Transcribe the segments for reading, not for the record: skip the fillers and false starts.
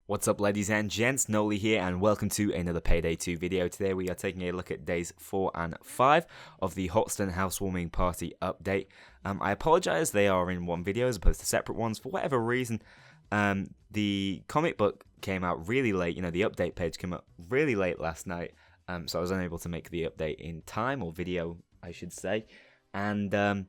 What's up, ladies and gents? Noli here, and welcome to another Payday 2 video. Today we are taking a look at days 4 and 5 of the Hoxton Housewarming Party update. I apologise they are in one video as opposed to separate ones. For whatever reason, the comic book came out really late. The update page came out really late last night, so I was unable to make the update in time, or video, I should say. And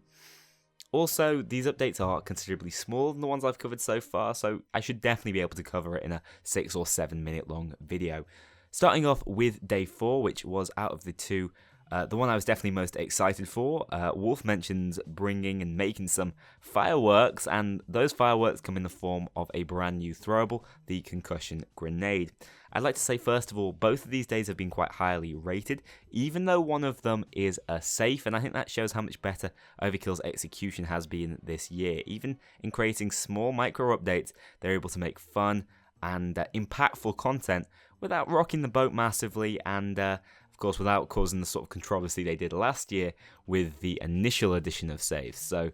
also, these updates are considerably smaller than the ones I've covered so far, so I should definitely be able to cover it in a 6 or 7 minute long video. Starting off with day 4, which was out of the two, the one I was definitely most excited for. Wolf mentions bringing and making some fireworks, and those fireworks come in the form of a brand new throwable, the Concussion grenade. I'd like to say, first of all, both of these days have been quite highly rated, even though one of them is a safe, and I think that shows how much better Overkill's execution has been this year. Even in creating small micro updates, they're able to make fun and impactful content without rocking the boat massively, and of course without causing the sort of controversy they did last year with the initial edition of saves. So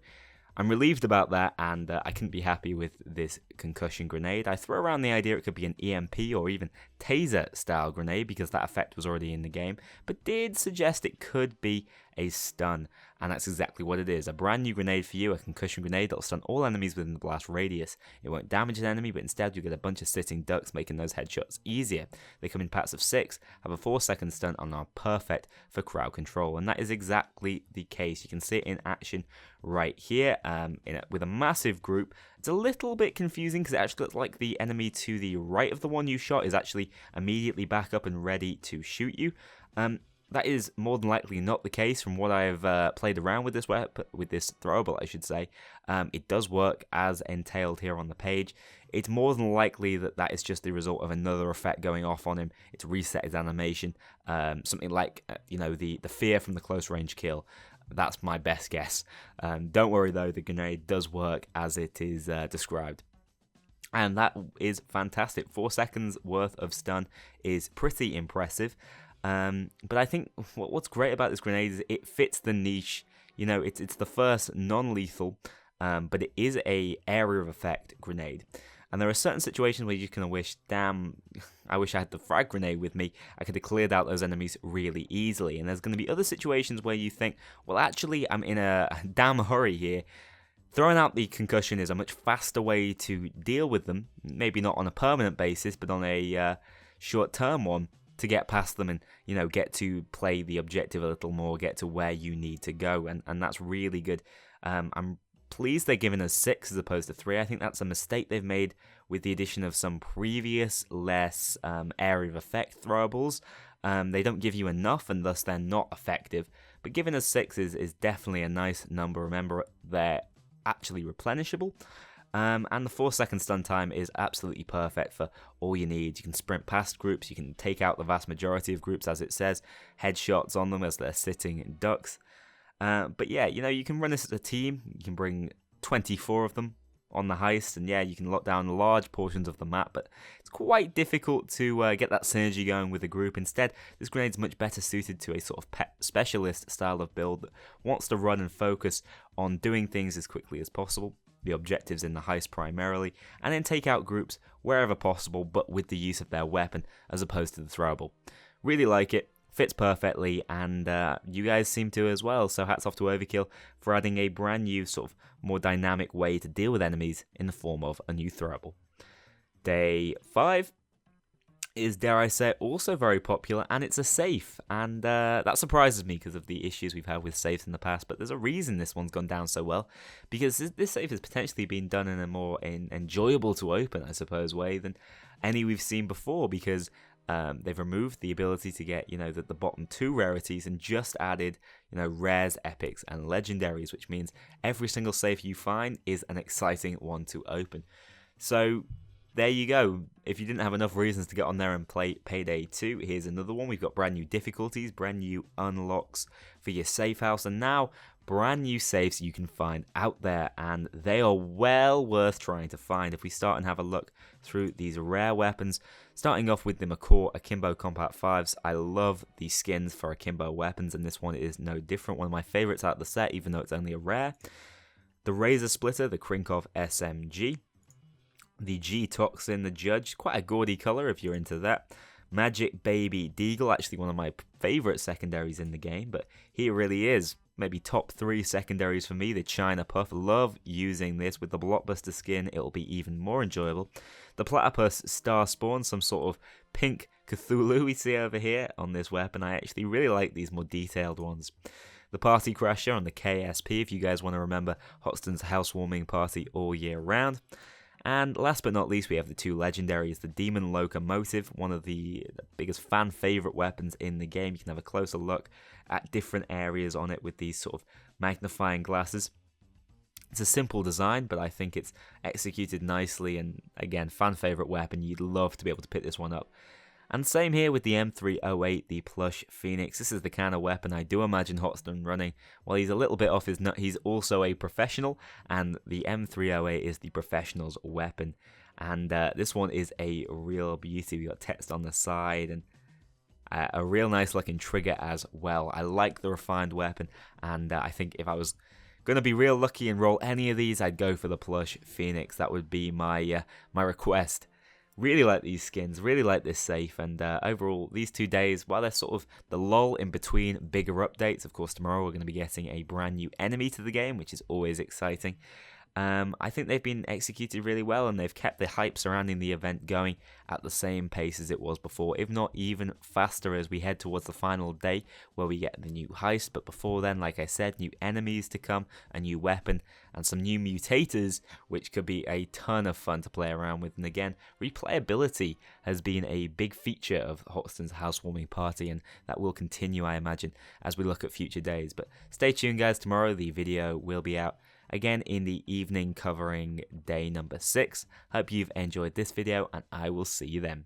I'm relieved about that, and I couldn't be happy with this Concussion grenade. I throw around the idea it could be an EMP or even taser style grenade because that effect was already in the game, but did suggest it could be a stun, and that's exactly what it is. A brand new grenade for you, a Concussion grenade that'll stun all enemies within the blast radius. It won't damage an enemy, but instead you get a bunch of sitting ducks, making those headshots easier. They come in packs of 6, have a 4-second stun, and are perfect for crowd control, and that is exactly the case. You can see it in action right here with a massive group. It's a little bit confusing because it actually looks like the enemy to the right of the one you shot is actually immediately back up and ready to shoot you. That is more than likely not the case from what I've played around with this throwable, I should say. It does work as entailed here on the page. It's more than likely that that is just the result of another effect going off on him. It's reset his animation, something like the fear from the close range kill. That's my best guess. Don't worry though, the grenade does work as it is described. And that is fantastic. 4 seconds worth of stun is pretty impressive. But I think what's great about this grenade is it fits the niche. It's the first non-lethal, but it is a area of effect grenade. And there are certain situations where you can wish, damn, I wish I had the frag grenade with me. I could have cleared out those enemies really easily. And there's going to be other situations where you think, well, actually, I'm in a damn hurry here. Throwing out the Concussion is a much faster way to deal with them. Maybe not on a permanent basis, but on a short-term one, to get past them and get to play the objective a little more, get to where you need to go, and that's really good. I'm pleased they're giving us 6 as opposed to 3. I think that's a mistake they've made with the addition of some previous less area of effect throwables. They don't give you enough, and thus they're not effective, but giving us 6 is definitely a nice number. Remember, they're actually replenishable. And the 4-second stun time is absolutely perfect for all you need. You can sprint past groups, you can take out the vast majority of groups, as it says, headshots on them as they're sitting ducks. But yeah, you can run this as a team. You can bring 24 of them on the heist, and yeah, you can lock down large portions of the map, but it's quite difficult to get that synergy going with the group. Instead, this grenade's much better suited to a sort of pet specialist style of build that wants to run and focus on doing things as quickly as possible, the objectives in the heist primarily, and then take out groups wherever possible, but with the use of their weapon as opposed to the throwable. Really like it, fits perfectly, and you guys seem to as well, so hats off to Overkill for adding a brand new sort of more dynamic way to deal with enemies in the form of a new throwable. Day 5 is, dare I say, also very popular, and it's a safe, and that surprises me because of the issues we've had with safes in the past, but there's a reason this one's gone down so well, because this safe has potentially been done in a more enjoyable to open, I suppose, way than any we've seen before, because they've removed the ability to get, the bottom 2 rarities and just added, rares, epics, and legendaries, which means every single safe you find is an exciting one to open. So there you go. If you didn't have enough reasons to get on there and play Payday 2, here's another one. We've got brand new difficulties, brand new unlocks for your safe house, and now brand new safes you can find out there, and they are well worth trying to find. If we start and have a look through these rare weapons, starting off with the Macaw Akimbo Combat 5s, I love the skins for Akimbo weapons, and this one is no different. One of my favorites out of the set, even though it's only a rare. The Razor Splitter, the Krinkov SMG. The G-Toxin, the Judge, quite a gaudy colour if you're into that. Magic Baby Deagle, actually one of my favourite secondaries in the game, but he really is maybe top 3 secondaries for me. The China Puff, love using this. With the Blockbuster skin, it'll be even more enjoyable. The Platypus Star Spawn, some sort of pink Cthulhu we see over here on this weapon. I actually really like these more detailed ones. The Party Crasher on the KSP, if you guys want to remember Hoxton's housewarming party all year round. And last but not least, we have the 2 legendaries, the Demon Locomotive, one of the biggest fan favourite weapons in the game. You can have a closer look at different areas on it with these sort of magnifying glasses. It's a simple design, but I think it's executed nicely, and again, fan favourite weapon. You'd love to be able to pick this one up. And same here with the M308, the Plush Phoenix. This is the kind of weapon I do imagine Hoxton running. While he's a little bit off his nut, he's also a professional, and the M308 is the professional's weapon. And this one is a real beauty. We got text on the side, and a real nice looking trigger as well. I like the refined weapon, and I think if I was going to be real lucky and roll any of these, I'd go for the Plush Phoenix. That would be my request. Really like these skins, really like this safe, and overall, these 2 days, while they're sort of the lull in between bigger updates, of course tomorrow we're going to be getting a brand new enemy to the game, which is always exciting. I think they've been executed really well, and they've kept the hype surrounding the event going at the same pace as it was before, if not even faster, as we head towards the final day where we get the new heist. But before then, like I said, new enemies to come, a new weapon, and some new mutators, which could be a ton of fun to play around with. And again, replayability has been a big feature of Hoxton's housewarming party, and that will continue, I imagine, as we look at future days. But stay tuned, guys. Tomorrow the video will be out again in the evening, covering day number 6. Hope you've enjoyed this video, and I will see you then.